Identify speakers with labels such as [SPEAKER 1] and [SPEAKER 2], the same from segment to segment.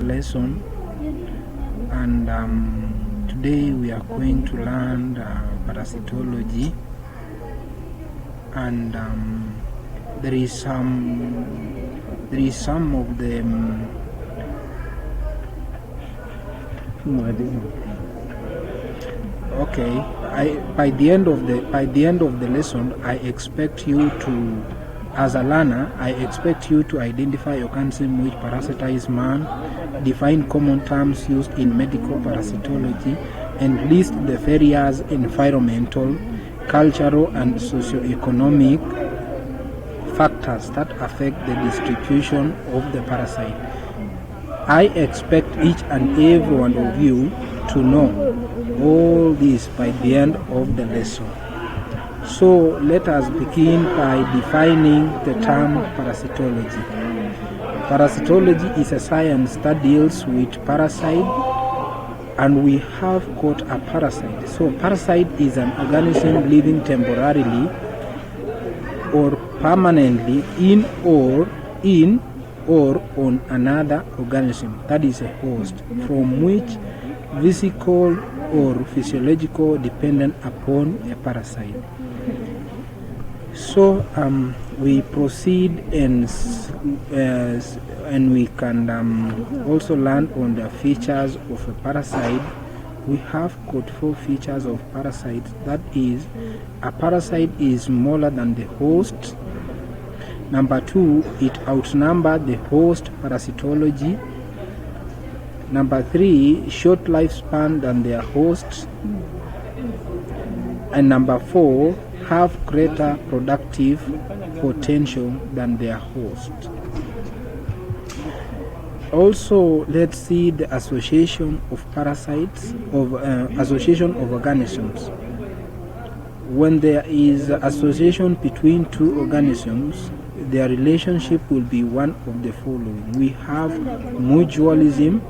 [SPEAKER 1] lesson, and today we are going to learn parasitology, and there is some of the by the end of the lesson, I expect you to, as a learner, I expect you to identify organisms which parasitize man, define common terms used in medical parasitology, and list the various environmental, cultural, and socio-economic factors that affect the distribution of the parasite. I expect each and every one of you to know all this by the end of the lesson. So let us begin by defining the term parasitology. Parasitology is a science that deals with parasite, and we have got a parasite. So parasite is an organism living temporarily or permanently in or on another organism, that is a host, from which physical or physiological dependent upon a parasite. So we proceed and we can also learn on the features of a parasite. We have got 4 features of parasites. That is, a parasite is smaller than the host. Number 2, it outnumbers the host. Parasitology. Number 3, short lifespan than their hosts. And number 4, have greater productive potential than their host. Also, let's see the association of parasites, association of organisms. When there is association between 2 organisms, their relationship will be one of the following. We have mutualism,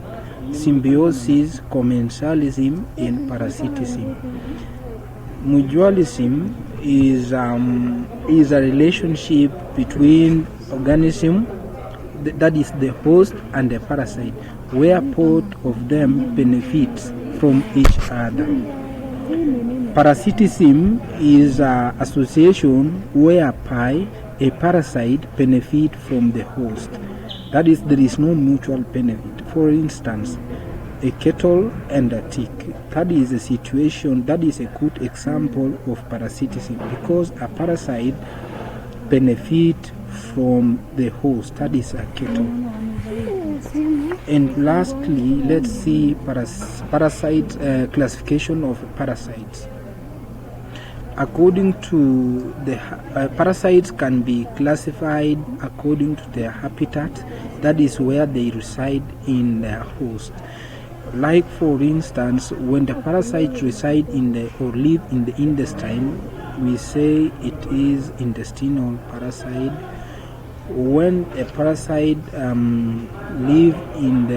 [SPEAKER 1] symbiosis, commensalism, and parasitism. Mutualism is a relationship between organism, that is the host and the parasite, where both of them benefits from each other. Parasitism is an association whereby a parasite benefits from the host. That is, there is no mutual benefit. For instance, a kettle and a tick. That is a situation, that is a good example of parasitism, because a parasite benefits from the host, that is a kettle. And lastly, let's see classification of parasites. According to the parasites can be classified according to their habitat, that is where they reside in their host. Like, for instance, when the parasites reside in or live in the intestine, we say it is intestinal parasite. When a parasite live in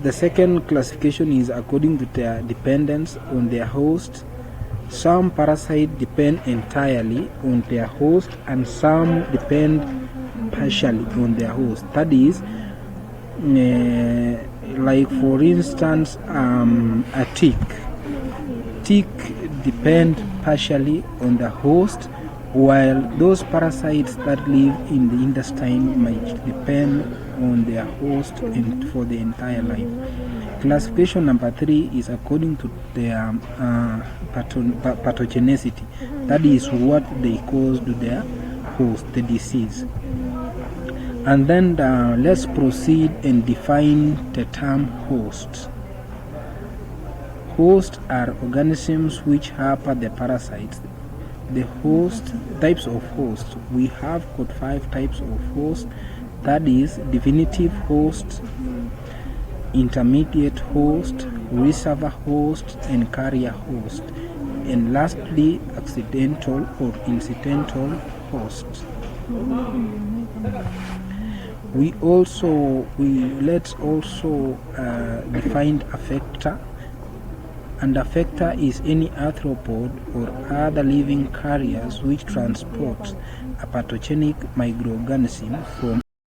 [SPEAKER 1] the second classification is according to their dependence on their host. Some parasites depend entirely on their host, and some depend partially on their host. That is, like, for instance, a tick. Tick depend partially on the host, while those parasites that live in the intestine might depend on their host for the entire life. Classification number 3 is according to their pathogenicity. That is what they cause to their host, the disease. And then let's proceed and define the term host. Hosts are organisms which harbor the parasites. The host, types of hosts, we have got 5 types of hosts. That is, definitive host, intermediate host, reservoir host, and carrier host. And lastly, accidental or incidental hosts. Let's also define affector. and a vector is any arthropod or other living carriers which transports a pathogenic microorganism from